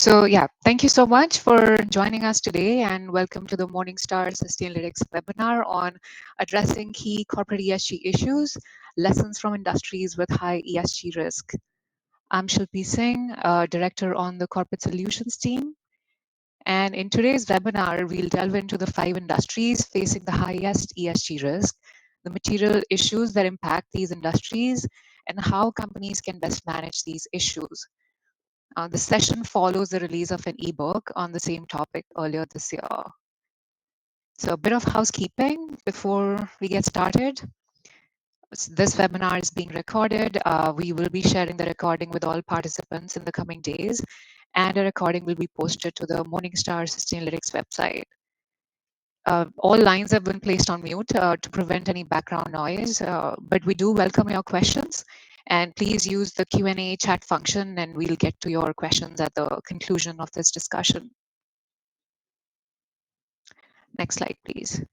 Thank you so much for joining us today and welcome to the Morningstar Sustainalytics webinar on addressing key corporate ESG issues, lessons from industries with high ESG risk. I'm Shilpi Singh, Director on the Corporate Solutions team. And in today's webinar, we'll delve into the 5 industries facing the highest ESG risk, the material issues that impact these industries, and how companies can best manage these issues. The session follows the release of an ebook on the same topic earlier this year. So a bit of housekeeping before we get started. This webinar is being recorded. We will be sharing the recording with all participants in the coming days, and a recording will be posted to the Morningstar Sustainalytics website. All lines have been placed on mute to prevent any background noise, but we do welcome your questions. And please use the Q&A chat function and we'll get to your questions at the conclusion of this discussion. Next slide, please.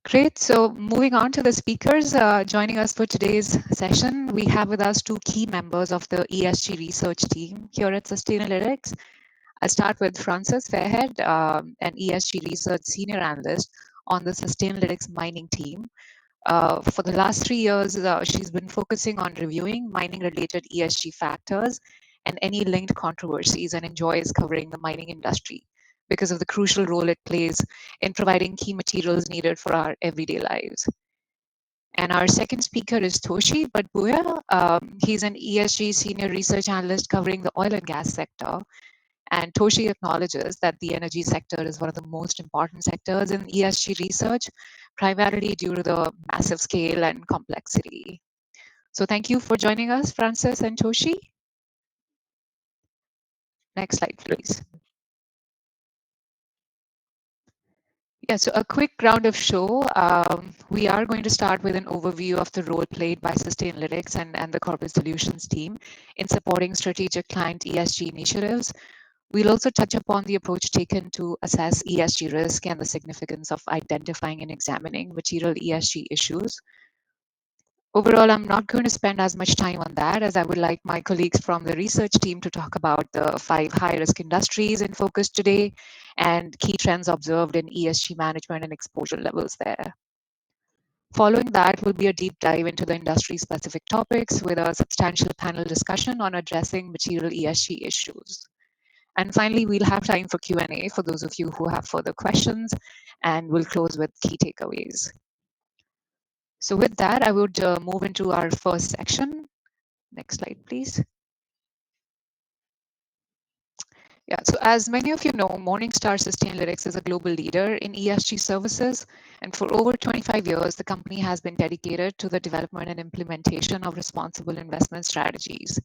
Great. So moving on to the speakers, joining us for today's session, we have with us 2 key members of the ESG research team here at Sustainalytics. I'll start with Frances Fairhead, an ESG research senior analyst on the Sustainalytics mining team. For the last 3 years, she's been focusing on reviewing mining-related ESG factors and any linked controversies and enjoys covering the mining industry because of the crucial role it plays in providing key materials needed for our everyday lives. And our second speaker is Toshi Badbuya. He's an ESG senior research analyst covering the oil and gas sector. And Toshi acknowledges that the energy sector is one of the most important sectors in ESG research, primarily due to the massive scale and complexity. So thank you for joining us, Frances and Toshi. Next slide, please. Yeah, so a quick round of show. We are going to start with an overview of the role played by Sustainalytics and the Corporate Solutions team in supporting strategic client ESG initiatives. We'll also touch upon the approach taken to assess ESG risk and the significance of identifying and examining material ESG issues. Overall, I'm not going to spend as much time on that as I would like my colleagues from the research team to talk about the 5 high-risk industries in focus today and key trends observed in ESG management and exposure levels there. Following that will be a deep dive into the industry-specific topics with a substantial panel discussion on addressing material ESG issues. And finally, we'll have time for Q&A for those of you who have further questions, and we'll close with key takeaways. So with that, I would move into our first section. Next slide, please. Yeah, so as many of you know, Morningstar Sustainalytics is a global leader in ESG services. And for over 25 years, the company has been dedicated to the development and implementation of responsible investment strategies.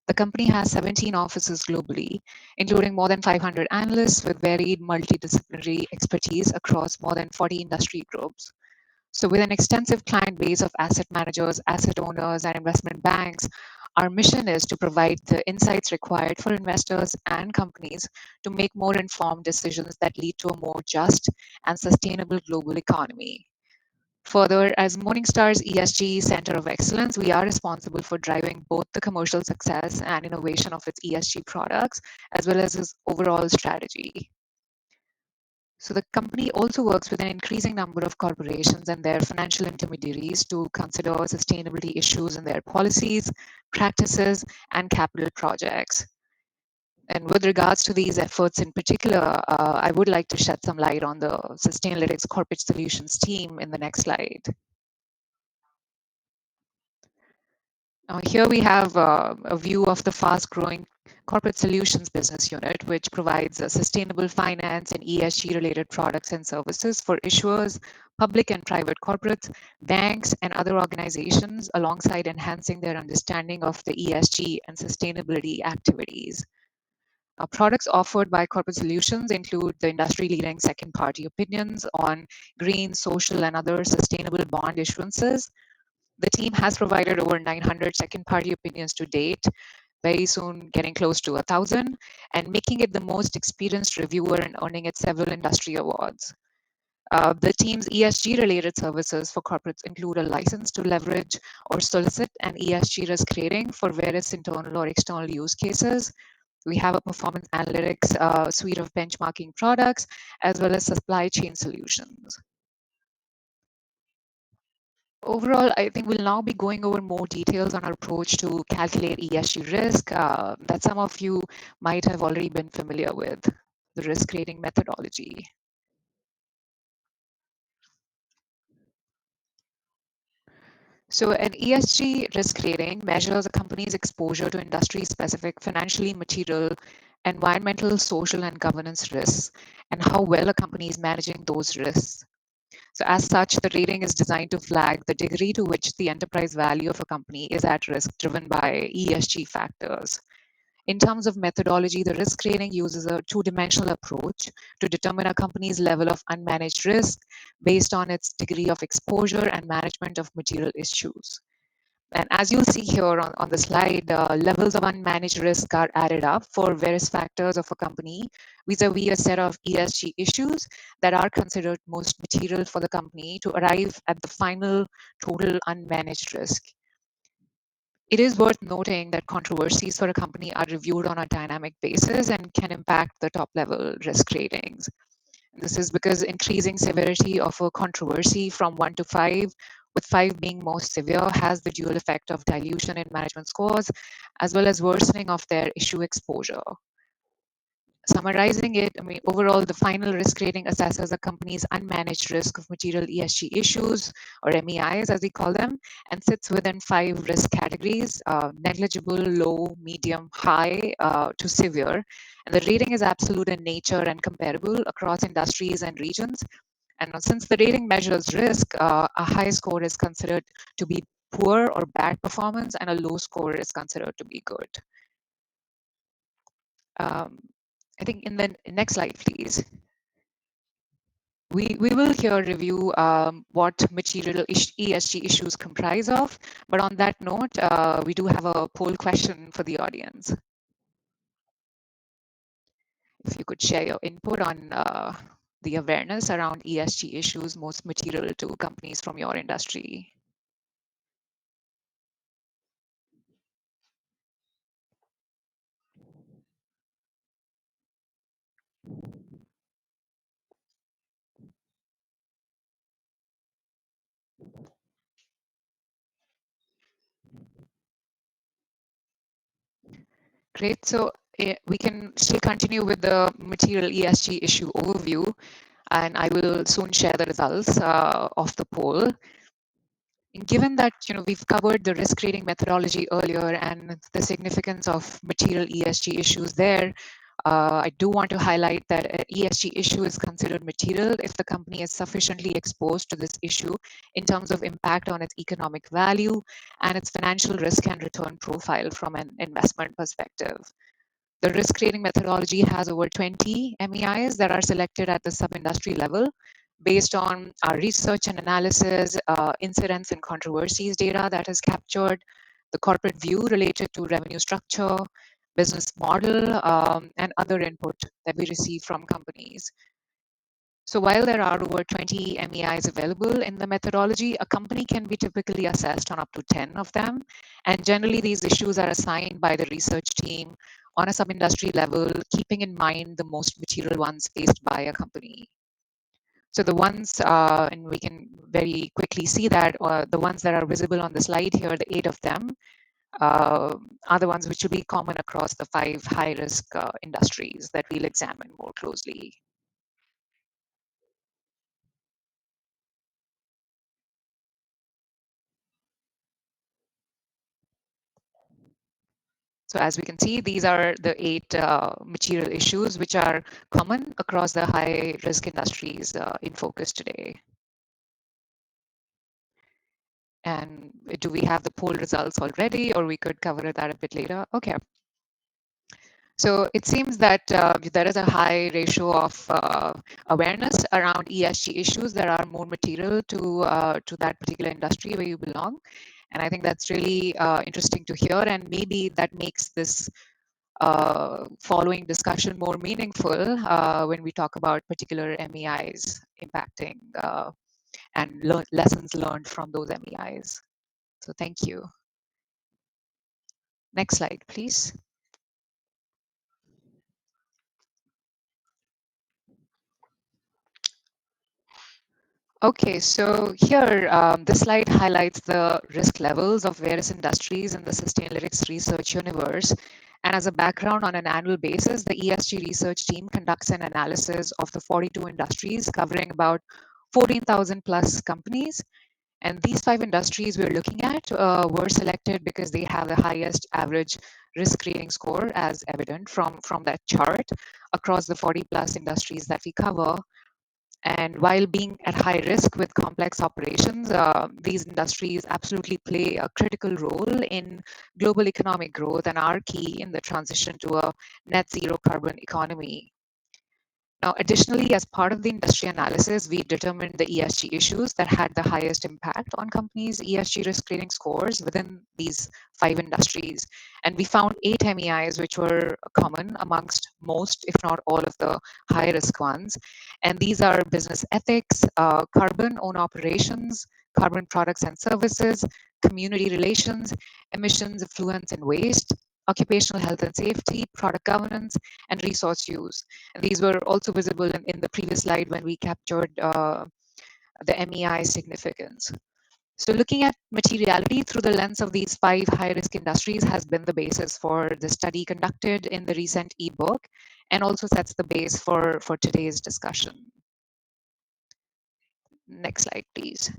The company has 17 offices globally, including more than 500 analysts with varied multidisciplinary expertise across more than 40 industry groups. So with an extensive client base of asset managers, asset owners, and investment banks, our mission is to provide the insights required for investors and companies to make more informed decisions that lead to a more just and sustainable global economy. Further, as Morningstar's ESG Center of Excellence, we are responsible for driving both the commercial success and innovation of its ESG products, as well as its overall strategy. So the company also works with an increasing number of corporations and their financial intermediaries to consider sustainability issues in their policies, practices, and capital projects. And with regards to these efforts in particular, I would like to shed some light on the Sustainalytics Corporate Solutions team in the next slide. Now, here we have a view of the fast-growing Corporate Solutions business unit, which provides sustainable finance and ESG-related products and services for issuers, public and private corporates, banks, and other organizations, alongside enhancing their understanding of the ESG and sustainability activities. Products offered by Corporate Solutions include the industry-leading second-party opinions on green, social, and other sustainable bond issuances. The team has provided over 900 second-party opinions to date, very soon getting close to 1,000, and making it the most experienced reviewer and earning it several industry awards. The team's ESG-related services for corporates include a license to leverage or solicit an ESG risk rating for various internal or external use cases. We have a performance analytics suite of benchmarking products, as well as supply chain solutions. Overall, I think we'll now be going over more details on our approach to calculate ESG risk that some of you might have already been familiar with, the risk rating methodology. So an ESG risk rating measures a company's exposure to industry-specific financially material, environmental, social, and governance risks, and how well a company is managing those risks. So as such, the rating is designed to flag the degree to which the enterprise value of a company is at risk driven by ESG factors. In terms of methodology, the risk rating uses a two-dimensional approach to determine a company's level of unmanaged risk based on its degree of exposure and management of material issues. And as you'll see here on the slide, levels of unmanaged risk are added up for various factors of a company vis-a-vis a set of ESG issues that are considered most material for the company to arrive at the final total unmanaged risk. It is worth noting that controversies for a company are reviewed on a dynamic basis and can impact the top level risk ratings. This is because increasing severity of a controversy from 1 to 5, with 5 being most severe, has the dual effect of dilution in management scores, as well as worsening of their issue exposure. Summarizing it, I mean, overall, the final risk rating assesses a company's unmanaged risk of material ESG issues, or MEIs as we call them, and sits within 5 risk categories, negligible, low, medium, high to severe. And the rating is absolute in nature and comparable across industries and regions. And since the rating measures risk, a high score is considered to be poor or bad performance, and a low score is considered to be good. Um, I think in the next slide, please. We will here review what material ESG issues comprise of. But on that note, we do have a poll question for the audience. If you could share your input on the awareness around ESG issues most material to companies from your industry. Great. So we can still continue with the material ESG issue overview, and I will soon share the results of the poll. Given that we've covered the risk rating methodology earlier and the significance of material ESG issues there, I do want to highlight that an ESG issue is considered material if the company is sufficiently exposed to this issue in terms of impact on its economic value and its financial risk and return profile from an investment perspective. The risk rating methodology has over 20 MEIs that are selected at the sub-industry level based on our research and analysis, incidents and controversies data that is captured, the corporate view related to revenue structure, business model, and other input that we receive from companies. So while there are over 20 MEIs available in the methodology, a company can be typically assessed on up to 10 of them. And generally, these issues are assigned by the research team on a sub-industry level, keeping in mind the most material ones faced by a company. So the ones, and we can very quickly see that, the ones that are visible on the slide here, the 8 of them, are the ones which will be common across the 5 high-risk industries that we'll examine more closely. So as we can see, these are the 8 material issues which are common across the high-risk industries in focus today. And do we have the poll results already, or we could cover that a bit later? Okay. So it seems that there is a high ratio of awareness around ESG issues that are more material to that particular industry where you belong. And I think that's really interesting to hear. And maybe that makes this following discussion more meaningful when we talk about particular MEIs impacting and lessons learned from those MEIs. So thank you. Next slide, please. Okay, so here, this slide highlights the risk levels of various industries in the Sustainalytics research universe. And as a background, on an annual basis, the ESG research team conducts an analysis of the 42 industries covering about 14,000 plus companies. And these 5 industries we're looking at were selected because they have the highest average risk rating score, as evident from that chart, across the 40 plus industries that we cover. And while being at high risk with complex operations, these industries absolutely play a critical role in global economic growth and are key in the transition to a net zero carbon economy. Now, additionally, as part of the industry analysis, we determined the ESG issues that had the highest impact on companies' ESG risk rating scores within these 5 industries. And we found 8 MEIs which were common amongst most, if not all, of the high risk ones. And these are business ethics, carbon own operations, carbon products and services, community relations, emissions, effluents and waste, occupational health and safety, product governance, and resource use. And these were also visible in the previous slide when we captured the MEI significance. So looking at materiality through the lens of these 5 high-risk industries has been the basis for the study conducted in the recent ebook and also sets the base for today's discussion. Next slide, please.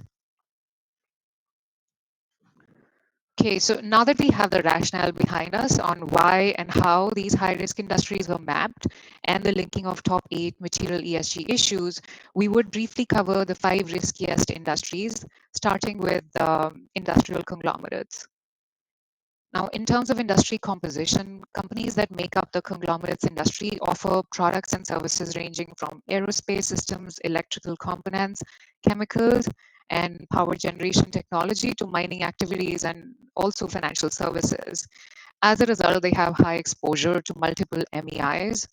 Okay, so now that we have the rationale behind us on why and how these high-risk industries were mapped and the linking of top 8 material ESG issues, we would briefly cover the 5 riskiest industries, starting with industrial conglomerates. Now, in terms of industry composition, companies that make up the conglomerates industry offer products and services ranging from aerospace systems, electrical components, chemicals, and power generation technology to mining activities and also financial services. As a result, they have high exposure to multiple MEIs,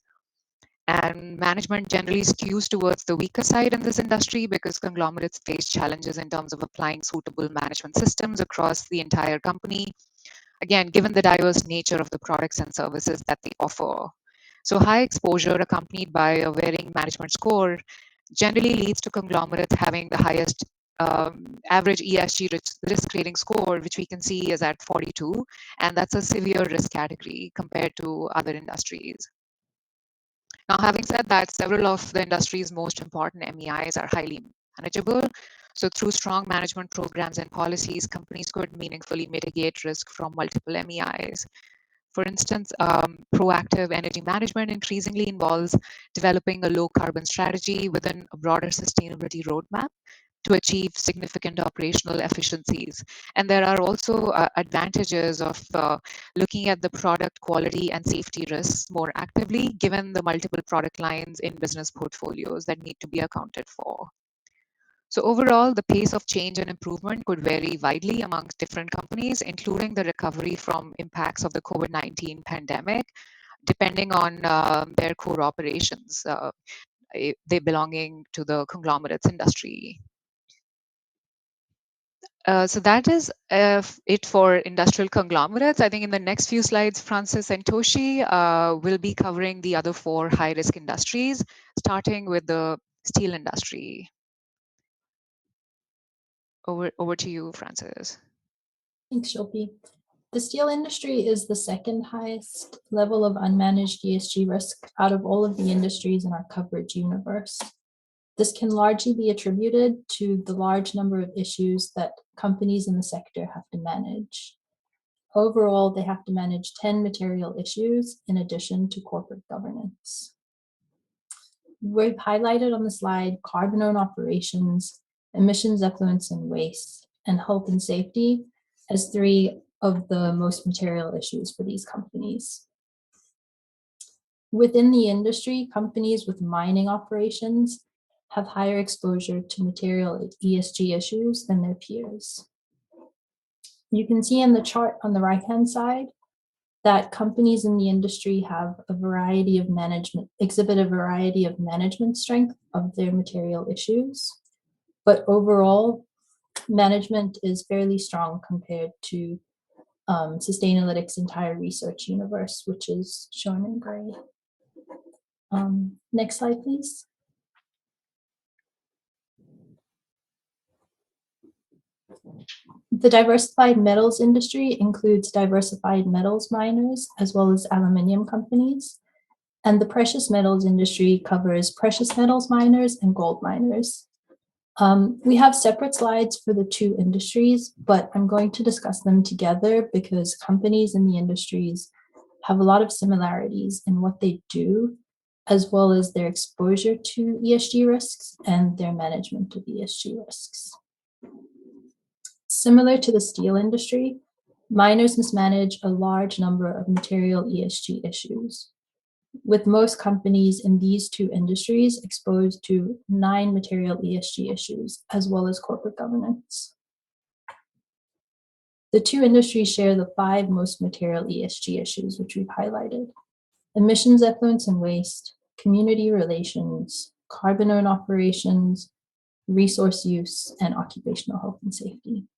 and management generally skews towards the weaker side in this industry because conglomerates face challenges in terms of applying suitable management systems across the entire company, again, given the diverse nature of the products and services that they offer. So high exposure accompanied by a varying management score generally leads to conglomerates having the highest average ESG risk rating score, which we can see is at 42, and that's a severe risk category compared to other industries. Now, having said that, several of the industry's most important MEIs are highly manageable. So through strong management programs and policies, companies could meaningfully mitigate risk from multiple MEIs. For instance, proactive energy management increasingly involves developing a low carbon strategy within a broader sustainability roadmap to achieve significant operational efficiencies. And there are also advantages of looking at the product quality and safety risks more actively, given the multiple product lines in business portfolios that need to be accounted for. So overall, the pace of change and improvement could vary widely amongst different companies, including the recovery from impacts of the COVID-19 pandemic, depending on their core operations, they belonging to the conglomerates industry. So that is it for industrial conglomerates. I think in the next few slides, Francis and Toshi will be covering the other 4 high-risk industries, starting with the steel industry. Over to you, Francis. Thanks, Shilpi. The steel industry is the second highest level of unmanaged ESG risk out of all of the industries in our coverage universe. This can largely be attributed to the large number of issues that companies in the sector have to manage. Overall, they have to manage 10 material issues in addition to corporate governance. We've highlighted on the slide carbon own operations, emissions, effluents, and waste, and health and safety as 3 of the most material issues for these companies. Within the industry, companies with mining operations have higher exposure to material ESG issues than their peers. You can see in the chart on the right-hand side that companies in the industry have exhibit a variety of management strength of their material issues. But overall, management is fairly strong compared to Sustainalytics' entire research universe, which is shown in gray. Next slide, please. The diversified metals industry includes diversified metals miners as well as aluminium companies. And the precious metals industry covers precious metals miners and gold miners. We have separate slides for the two industries, but I'm going to discuss them together because companies in the industries have a lot of similarities in what they do, as well as their exposure to ESG risks and their management of ESG risks. Similar to the steel industry, miners must manage a large number of material ESG issues, with most companies in these two industries exposed to 9 material ESG issues, as well as corporate governance. The two industries share the 5 most material ESG issues, which we've highlighted: emissions, effluents, and waste, community relations, carbon-owned operations, resource use, and occupational health and safety.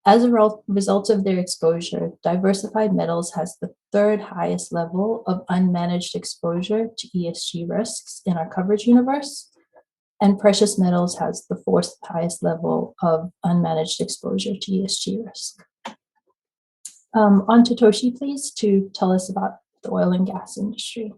As a result of their exposure, diversified metals has the 3rd highest level of unmanaged exposure to ESG risks in our coverage universe, and precious metals has the 4th highest level of unmanaged exposure to ESG risk. On to Toshi, please, to tell us about the oil and gas industry.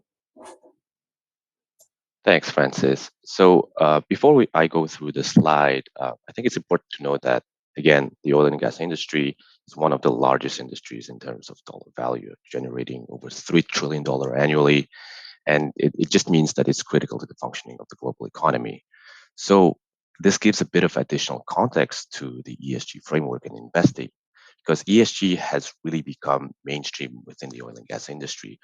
Thanks, Francis. So before I go through the slide, I think it's important to note that, again, the oil and gas industry is one of the largest industries in terms of dollar value, generating over $3 trillion annually. And it just means that it's critical to the functioning of the global economy. So this gives a bit of additional context to the ESG framework in investing, because ESG has really become mainstream within the oil and gas industry,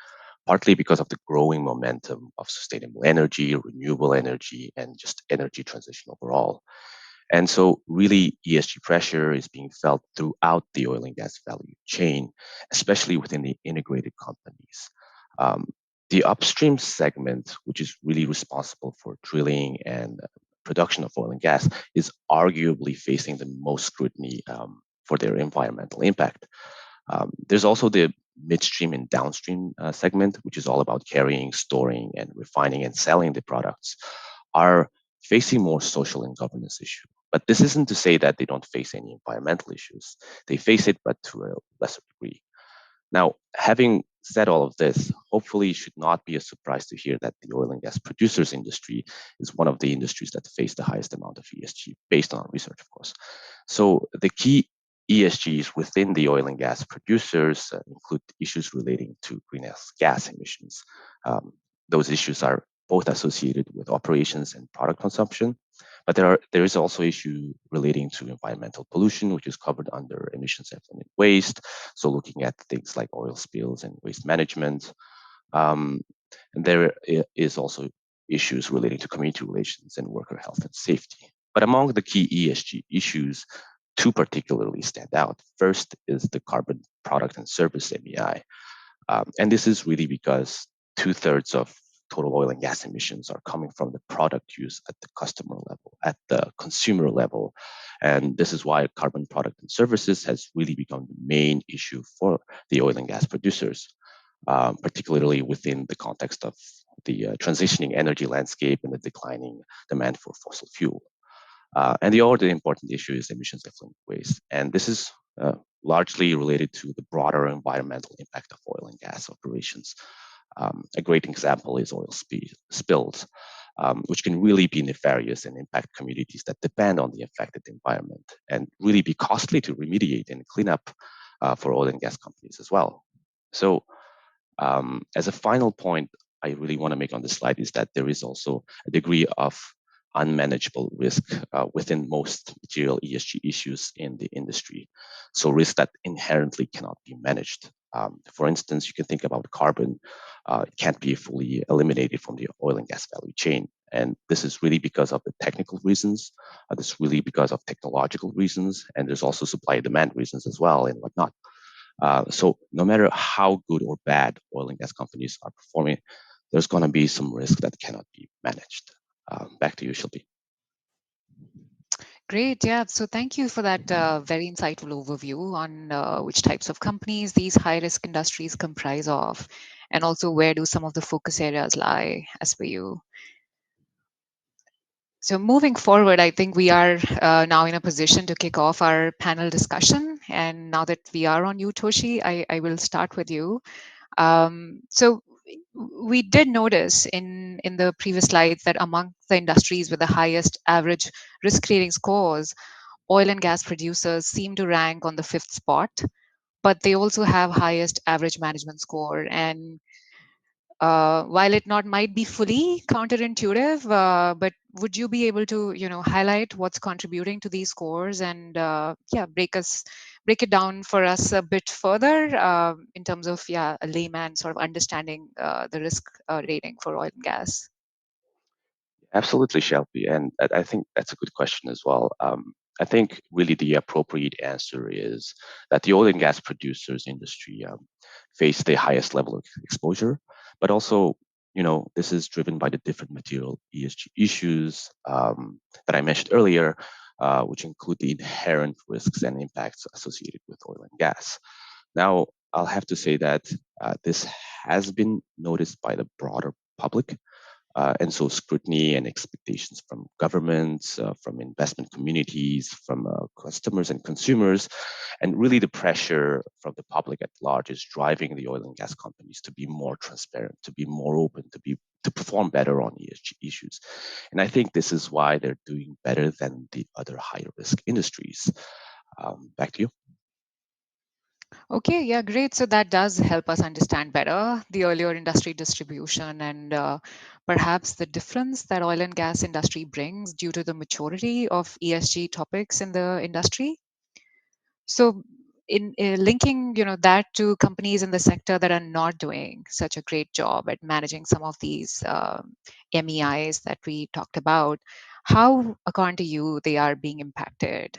partly because of the growing momentum of sustainable energy, renewable energy, and just energy transition overall. And so really ESG pressure is being felt throughout the oil and gas value chain, especially within the integrated companies. The upstream segment, which is really responsible for drilling and production of oil and gas, is arguably facing the most scrutiny for their environmental impact. There's also the midstream and downstream segment, which is all about carrying, storing, and refining and selling the products, are facing more social and governance issues. But this isn't to say that they don't face any environmental issues. They face it, but to a lesser degree. Now, having said all of this, hopefully it should not be a surprise to hear that the oil and gas producers industry is one of the industries that face the highest amount of ESG, based on our research, of course. So the key ESGs within the oil and gas producers include issues relating to greenhouse gas emissions. Those issues are both associated with operations and product consumption, but there is also issue relating to environmental pollution, which is covered under emissions, effluent, and waste. So looking at things like oil spills and waste management. And there is also issues relating to community relations and worker health and safety. But among the key ESG issues, 2 particularly stand out. First is the carbon product and service MEI. And this is really because 2/3 of total oil and gas emissions are coming from the product use at the customer level, at the consumer level. And this is why carbon product and services has really become the main issue for the oil and gas producers, particularly within the context of the transitioning energy landscape and the declining demand for fossil fuel. And the other important issue is emissions effluent waste. And this is largely related to the broader environmental impact of oil and gas operations. A great example is oil spills, which can really be nefarious and impact communities that depend on the affected environment, and really be costly to remediate and clean up for oil and gas companies as well. So as a final point I really want to make on this slide is that there is also a degree of unmanageable risk within most material ESG issues in the industry. So risk that inherently cannot be managed. For instance, you can think about carbon. It can't be fully eliminated from the oil and gas value chain. And this is really because of the technical reasons. This is really because of technological reasons. And there's also supply and demand reasons as well and whatnot. So no matter how good or bad oil and gas companies are performing, there's going to be some risk that cannot be managed. Back to you, Shilpi. Great. Yeah. So thank you for that very insightful overview on which types of companies these high risk industries comprise of, and also where do some of the focus areas lie as per you. So moving forward, I think we are now in a position to kick off our panel discussion. And now that we are on you, Toshi, I will start with you. So we did notice in the previous slides that among the industries with the highest average risk rating scores, oil and gas producers seem to rank on the fifth spot, but they also have highest average management score. And while it not might be fully counterintuitive, but would you be able to, highlight what's contributing to these scores and yeah, break it down for us a bit further in terms of yeah, a layman sort of understanding the risk rating for oil and gas? Absolutely, Shelby. And I think that's a good question as well. I think really the appropriate answer is that the oil and gas producers industry face the highest level of exposure, but also, this is driven by the different material ESG issues that I mentioned earlier, which include the inherent risks and impacts associated with oil and gas. Now, I'll have to say that this has been noticed by the broader public, and so scrutiny and expectations from governments, from investment communities, from customers and consumers, and really the pressure from the public at large is driving the oil and gas companies to be more transparent, to be more open, to perform better on ESG issues. And I think this is why they're doing better than the other higher risk industries. Back to you. Okay, yeah, great. So that does help us understand better the earlier industry distribution and perhaps the difference that oil and gas industry brings due to the maturity of ESG topics in the industry. So in linking, that to companies in the sector that are not doing such a great job at managing some of these MEIs that we talked about, how, according to you, they are being impacted?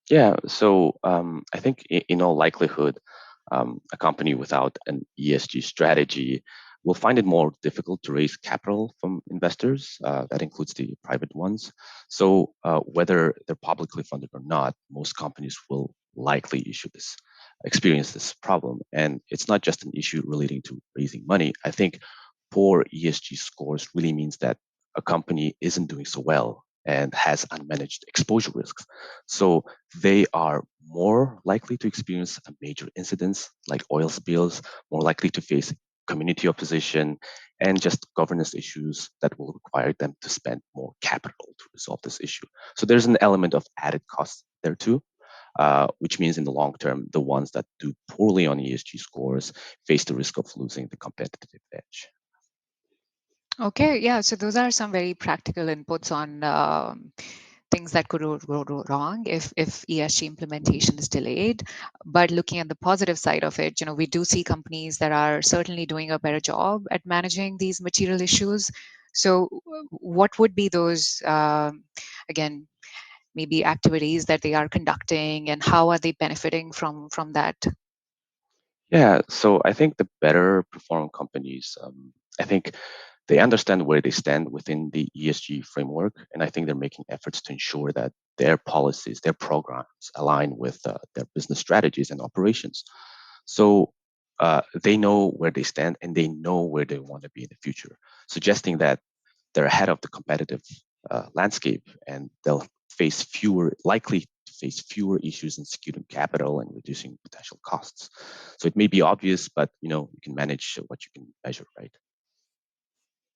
Yeah, so I think in all likelihood, a company without an ESG strategy will find it more difficult to raise capital from investors. That includes the private ones. So whether they're publicly funded or not, most companies will likely experience this problem. And it's not just an issue relating to raising money. I think poor ESG scores really means that a company isn't doing so well and has unmanaged exposure risks. So they are more likely to experience a major incidents like oil spills, more likely to face community opposition, and just governance issues that will require them to spend more capital to resolve this issue. So there's an element of added cost there too, which means in the long term, the ones that do poorly on ESG scores face the risk of losing the competitive edge. Okay, yeah. So those are some very practical inputs on things that could go wrong if ESG implementation is delayed. But looking at the positive side of it, we do see companies that are certainly doing a better job at managing these material issues. So, what would be those again? Maybe activities that they are conducting, and how are they benefiting from that? Yeah, so I think the better performing companies, I think they understand where they stand within the ESG framework, and I think they're making efforts to ensure that their policies, their programs align with their business strategies and operations. So they know where they stand and they know where they want to be in the future, suggesting that they're ahead of the competitive landscape and they'll likely to face fewer issues in securing capital and reducing potential costs. So it may be obvious, but you can manage what you can measure, right?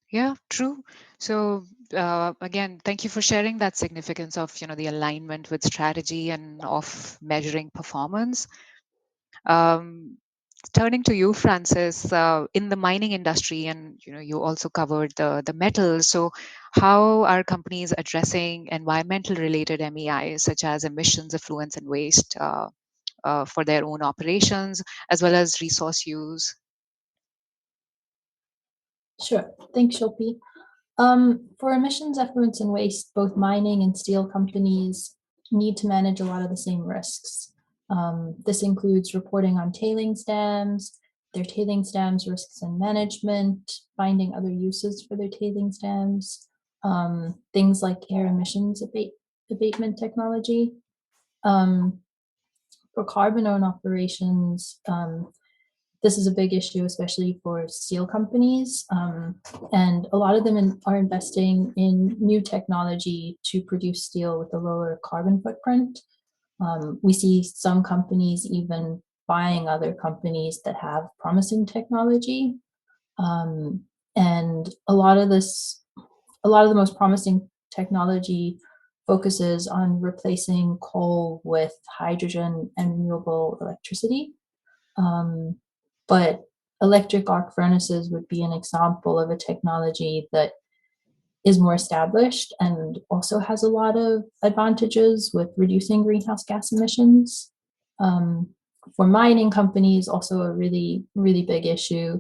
Yeah, true. So again, thank you for sharing that significance of the alignment with strategy and of measuring performance. Um, Turning to you, Francis, in the mining industry, and you also covered the metals. So, how are companies addressing environmental related MEIs such as emissions, effluents, and waste for their own operations as well as resource use? Sure. Thanks, Shilpi. For emissions, effluents, and waste, both mining and steel companies need to manage a lot of the same risks. This includes reporting on tailings dams, their tailings dams risks and management, finding other uses for their tailings dams, things like air emissions abatement technology. For carbon-owned operations, this is a big issue, especially for steel companies. And a lot of them are investing in new technology to produce steel with a lower carbon footprint. We see some companies even buying other companies that have promising technology. And a lot of the most promising technology focuses on replacing coal with hydrogen and renewable electricity. But electric arc furnaces would be an example of a technology that is more established and also has a lot of advantages with reducing greenhouse gas emissions. Um, for mining companies, also a really, really big issue.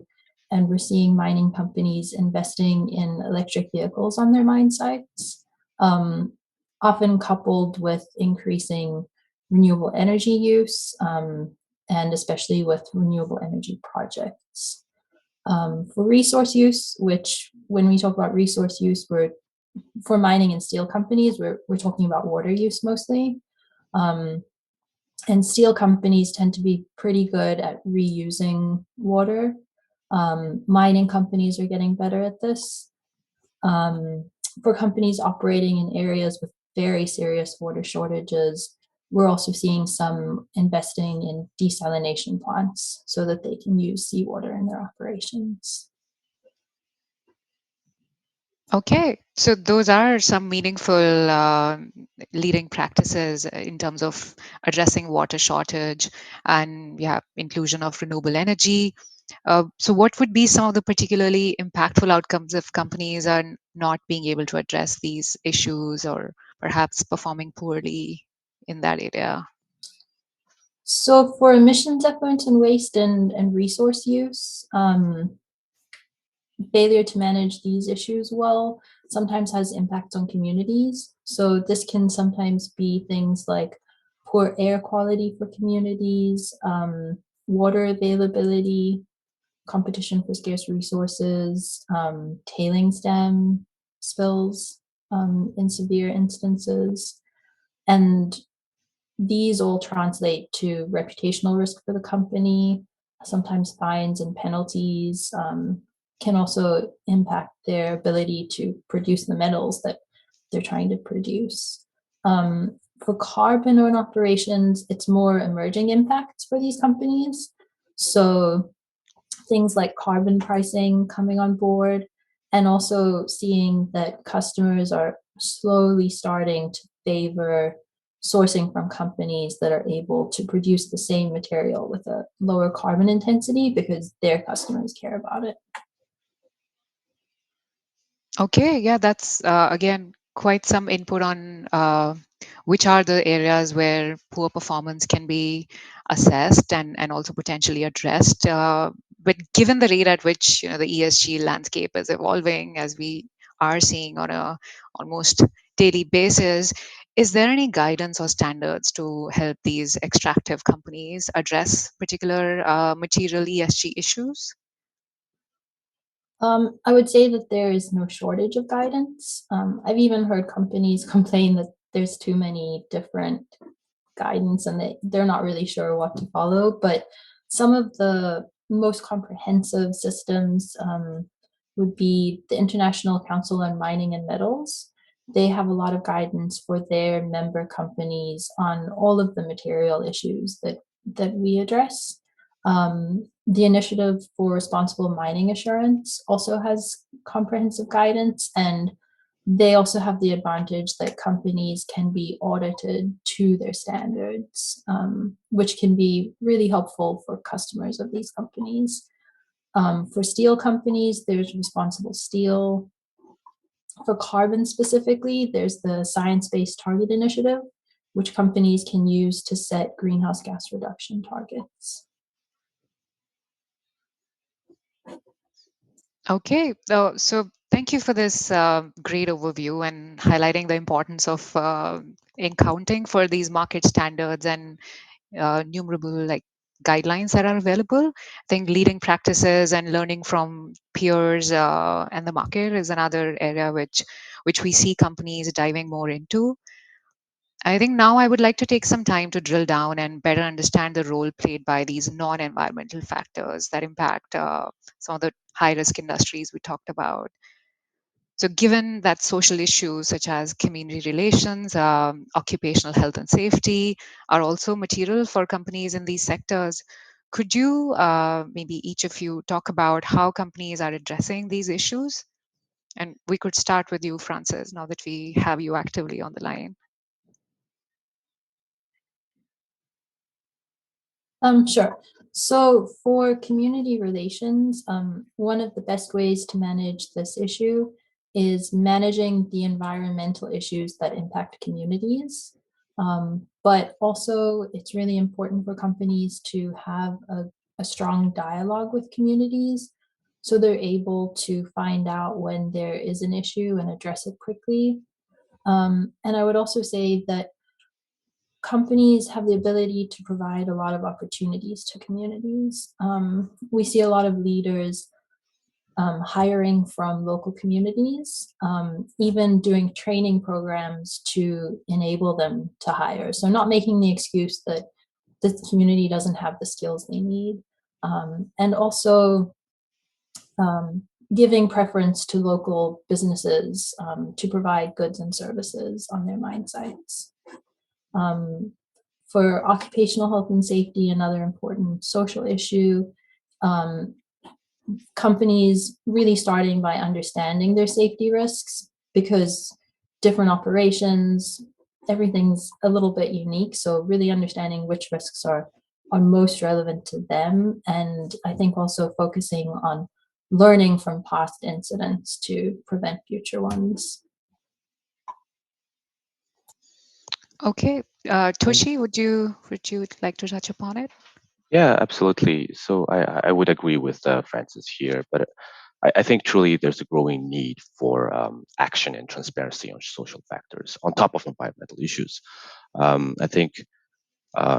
And we're seeing mining companies investing in electric vehicles on their mine sites, often coupled with increasing renewable energy use, and especially with renewable energy projects. For resource use, which when we talk about resource use, we're for mining and steel companies, we're talking about water use mostly. Um, and steel companies tend to be pretty good at reusing water. Mining companies are getting better at this. For companies operating in areas with very serious water shortages, we're also seeing some investing in desalination plants so that they can use seawater in their operations. Okay, so those are some meaningful leading practices in terms of addressing water shortage and inclusion of renewable energy. So what would be some of the particularly impactful outcomes if companies are not being able to address these issues or perhaps performing poorly in that area? So for emissions effluent and waste and resource use, failure to manage these issues well sometimes has impacts on communities. So this can sometimes be things like poor air quality for communities, water availability, competition for scarce resources, tailings dam spills in severe instances. And these all translate to reputational risk for the company. Sometimes fines and penalties can also impact their ability to produce the metals that they're trying to produce. For carbon-owned operations, it's more emerging impacts for these companies. So things like carbon pricing coming on board, and also seeing that customers are slowly starting to favor sourcing from companies that are able to produce the same material with a lower carbon intensity because their customers care about it. Okay, yeah, that's again quite some input on which are the areas where poor performance can be assessed and also potentially addressed. But given the rate at which the ESG landscape is evolving, as we are seeing on a almost daily basis, is there any guidance or standards to help these extractive companies address particular material ESG issues? I would say that there is no shortage of guidance. I've even heard companies complain that there's too many different guidance and they're not really sure what to follow. But some of the most comprehensive systems would be the International Council on Mining and Metals. They have a lot of guidance for their member companies on all of the material issues that we address. The Initiative for Responsible Mining Assurance also has comprehensive guidance, and they also have the advantage that companies can be audited to their standards, which can be really helpful for customers of these companies. For steel companies, there's Responsible Steel. For carbon specifically, there's the Science Based Target Initiative, which companies can use to set greenhouse gas reduction targets. Okay, so thank you for this great overview and highlighting the importance of accounting for these market standards and numerable like guidelines that are available. I think leading practices and learning from peers and the market is another area which we see companies diving more into. I think now I would like to take some time to drill down and better understand the role played by these non-environmental factors that impact some of the high-risk industries we talked about. So, given that social issues such as community relations, occupational health and safety are also material for companies in these sectors, could you maybe each of you talk about how companies are addressing these issues? And we could start with you, Francis, now that we have you actively on the line. Sure. So for community relations, one of the best ways to manage this issue is managing the environmental issues that impact communities. But also, it's really important for companies to have a strong dialogue with communities so they're able to find out when there is an issue and address it quickly. And I would also say that companies have the ability to provide a lot of opportunities to communities. We see a lot of leaders hiring from local communities, even doing training programs to enable them to hire. So, not making the excuse that the community doesn't have the skills they need. And also giving preference to local businesses to provide goods and services on their mine sites. Um, for occupational health and safety, another important social issue, um, companies really starting by understanding their safety risks because different operations, everything's a little bit unique. So really understanding which risks are most relevant to them. And I think also focusing on learning from past incidents to prevent future ones. Okay, Yeah, Toshi, would you like to touch upon it? yeah, absolutely. So I would agree with Francis here, but I think truly there's a growing need for action and transparency on social factors on top of environmental issues. I think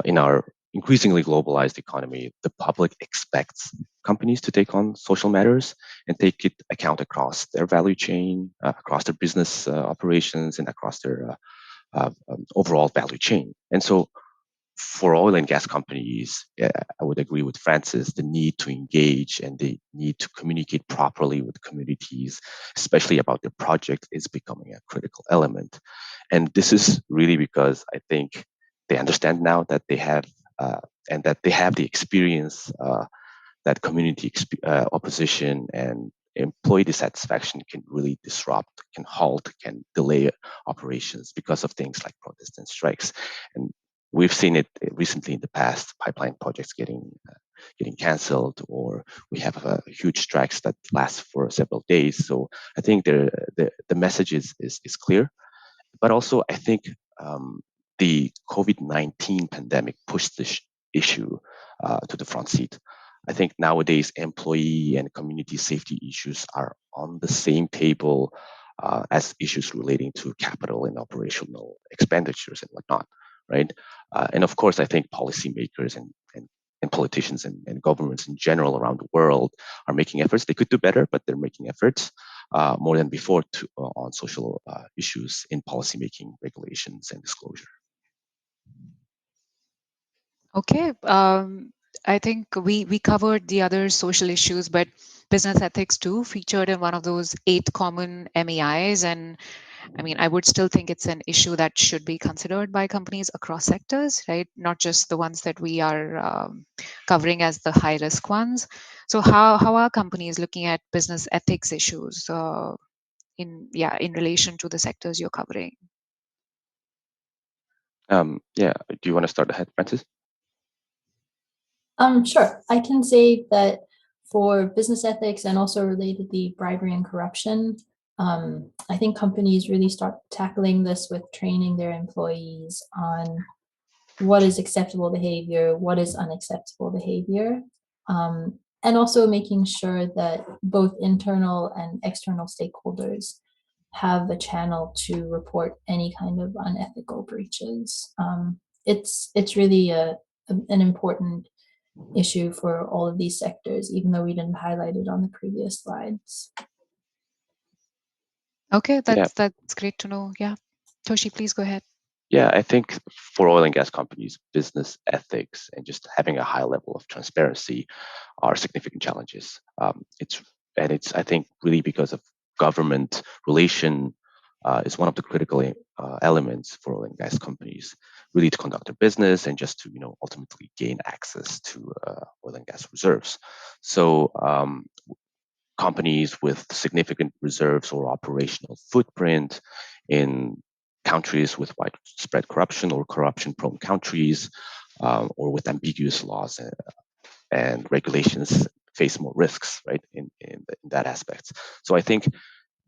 in our increasingly globalized economy, the public expects companies to take on social matters and take it account across their value chain, across their business operations, and across their overall value chain. And so for oil and gas companies, I would agree with Francis, the need to engage and the need to communicate properly with communities, especially about their project, is becoming a critical element. And this is really because I think they understand now that they have and that they have the experience that opposition and employee dissatisfaction can really disrupt, can halt, can delay operations because of things like protests and strikes. And we've seen it recently in the past, pipeline projects getting canceled, or we have huge strikes that last for several days. So I think the message is clear, but also I think the COVID-19 pandemic pushed this issue to the front seat. I think nowadays employee and community safety issues are on the same table as issues relating to capital and operational expenditures and whatnot, right? And of course, I think policymakers and politicians and governments in general around the world are making efforts. They could do better, but they're making efforts more than before on social issues in policymaking, regulations, and disclosure. Okay. I think we covered the other social issues, but business ethics too featured in one of those 8 common MEIs. And I mean, I would still think it's an issue that should be considered by companies across sectors, right? Not just the ones that we are covering as the high risk ones. So how are companies looking at business ethics issues in relation to the sectors you're covering? Yeah, do you want to start ahead, Francis? Sure. I can say that for business ethics and also relatedly bribery and corruption, I think companies really start tackling this with training their employees on what is acceptable behavior, what is unacceptable behavior, and also making sure that both internal and external stakeholders have a channel to report any kind of unethical breaches. It's really a an important issue for all of these sectors, even though we didn't highlight it on the previous slides. Okay, Yeah, that's great to know. Yeah. Toshi, please go ahead. yeah. I think for oil and gas companies, business ethics and just having a high level of transparency are significant challenges. It's I think really because of government relation is one of the critical elements for oil and gas companies, really to conduct their business and just to ultimately gain access to oil and gas reserves. So companies with significant reserves or operational footprint in countries with widespread corruption or corruption-prone countries, or with ambiguous laws and regulations face more risks, right, in that aspect. So I think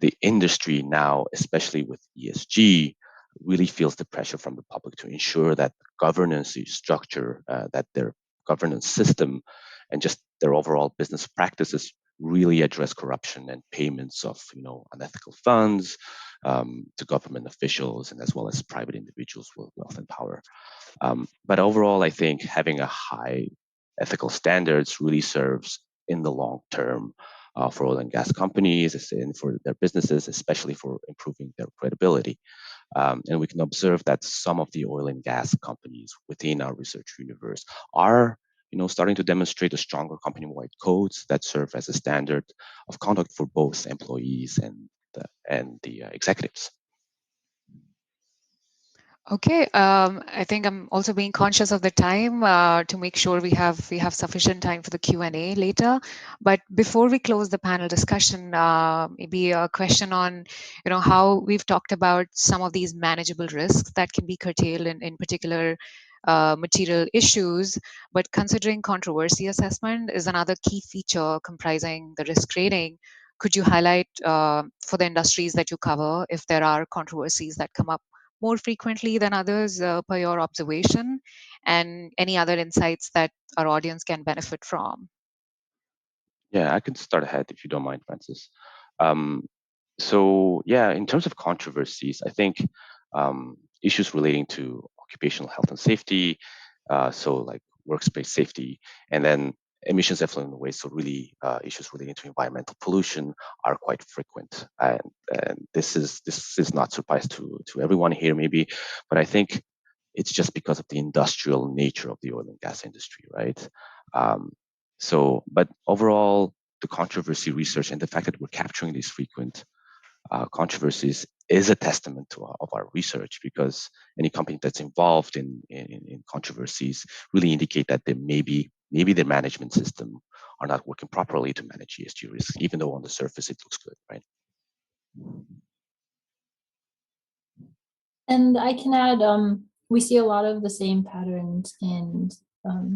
the industry now, especially with ESG, really feels the pressure from the public to ensure that governance structure, that their governance system, and just their overall business practices really address corruption and payments of unethical funds to government officials and as well as private individuals with wealth and power. But overall, I think having a high ethical standards really serves in the long term for oil and gas companies and for their businesses, especially for improving their credibility. And we can observe that some of the oil and gas companies within our research universe are starting to demonstrate a stronger company-wide codes that serve as a standard of conduct for both employees and the executives. Okay, I think I'm also being conscious of the time to make sure we have sufficient time for the Q&A later. But before we close the panel discussion, maybe a question on how we've talked about some of these manageable risks that can be curtailed in particular material issues. But considering controversy assessment is another key feature comprising the risk rating, could you highlight for the industries that you cover if there are controversies that come up more frequently than others per your observation, and any other insights that our audience can benefit from? Yeah, I can start ahead if you don't mind, Francis. Um, so yeah, in terms of controversies, I think issues relating to occupational health and safety, so like workspace safety, and then emissions effluent waste, so really issues relating to environmental pollution are quite frequent. And this is not surprise to everyone here maybe, but I think it's just because of the industrial nature of the oil and gas industry, right? Um, but overall, the controversy research and the fact that we're capturing these frequent controversies is a testament of our research, because any company that's involved in controversies really indicate that they maybe their management system are not working properly to manage ESG risks, even though on the surface it looks good, right? And I can add, we see a lot of the same patterns in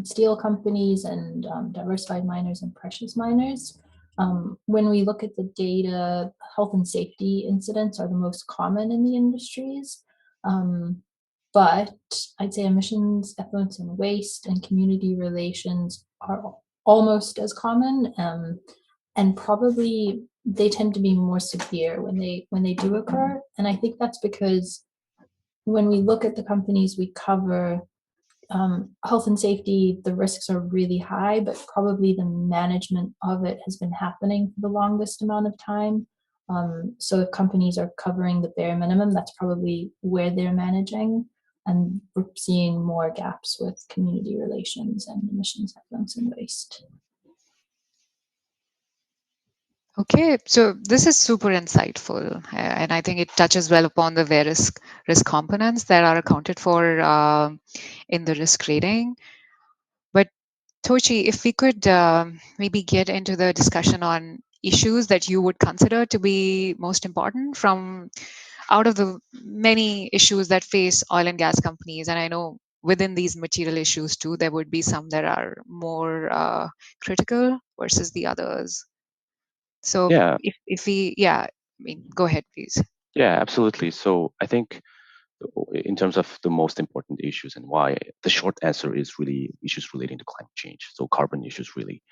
steel companies and diversified miners and precious miners. When we look at the data, health and safety incidents are the most common in the industries. But I'd say emissions, effluents and waste, and community relations are almost as common. And probably they tend to be more severe when they do occur. And I think that's because when we look at the companies we cover, health and safety, the risks are really high, but probably the management of it has been happening for the longest amount of time. So if companies are covering the bare minimum, that's probably where they're managing. And we're seeing more gaps with community relations and emissions, effluents, and waste. Okay, so this is super insightful, and I think it touches well upon the various risk components that are accounted for in the risk rating. But Tochi, if we could maybe get into the discussion on issues that you would consider to be most important from out of the many issues that face oil and gas companies, and I know within these material issues too, there would be some that are more critical versus the others. So Yeah, if we, yeah, I mean, go ahead, please. yeah, absolutely. So I think in terms of the most important issues and why, the short answer is really issues relating to climate change, so carbon issues really.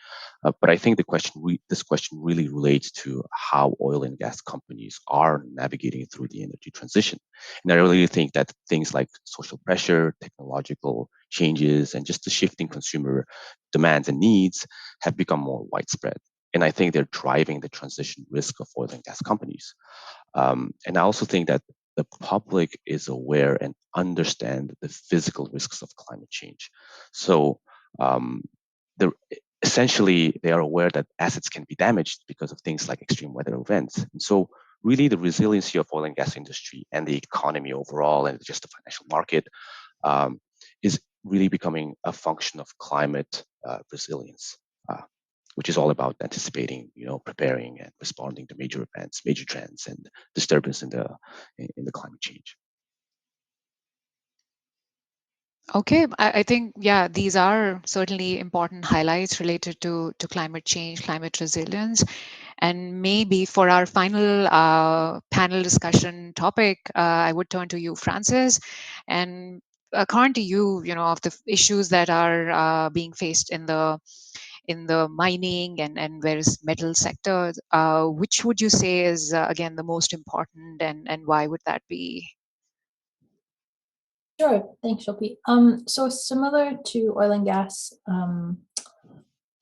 But I think this question really relates to how oil and gas companies are navigating through the energy transition. And I really think that things like social pressure, technological changes and just the shifting consumer demands and needs have become more widespread. And I think they're driving the transition risk of oil and gas companies. And I also think that the public is aware and understand the physical risks of climate change. So um, the, essentially, they are aware that assets can be damaged because of things like extreme weather events. And so really the resiliency of oil and gas industry and the economy overall and just the financial market um, is really becoming a function of climate resilience. Which is all about anticipating, preparing and responding to major events, major trends, and disturbance in the climate change. Okay, I think, yeah, these are certainly important highlights related to climate change, climate resilience. And maybe for our final panel discussion topic, I would turn to you, Francis. And according to you, of the issues that are being faced in the mining and various metal sectors, which would you say is again the most important, and why would that be? Sure, thanks, Shilpi. So similar to oil and gas,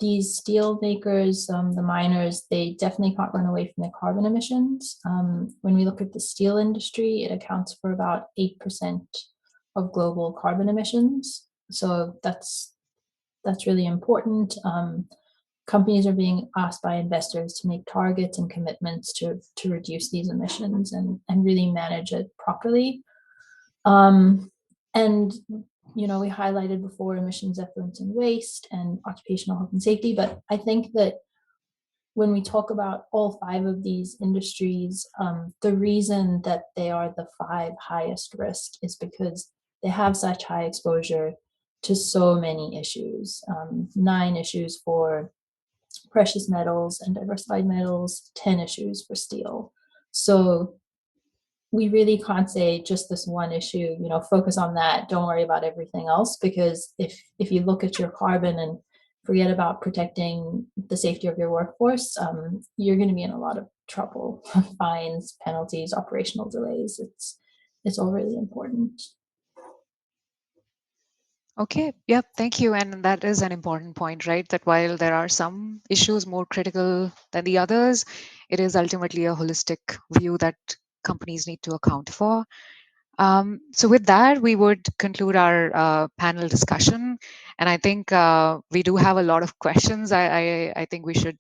these steel makers, the miners, they definitely can't run away from the carbon emissions. When we look at the steel industry, it accounts for about 8% of global carbon emissions. So that's really important. Companies are being asked by investors to make targets and commitments to reduce these emissions and really manage it properly. And we highlighted before emissions, effluents, and waste, and occupational health and safety. But I think that when we talk about all five of these industries, the reason that they are the five highest risk is because they have such high exposure to so many issues. 9 issues for precious metals and diversified metals, 10 issues for steel. So we really can't say just this one issue, focus on that, don't worry about everything else, because if you look at your carbon and forget about protecting the safety of your workforce, you're going to be in a lot of trouble. Fines, penalties, operational delays, it's all really important. Okay, yeah, thank you. And that is an important point, right? That while there are some issues more critical than the others, it is ultimately a holistic view that companies need to account for. So with that, we would conclude our panel discussion. And I think we do have a lot of questions. I think we should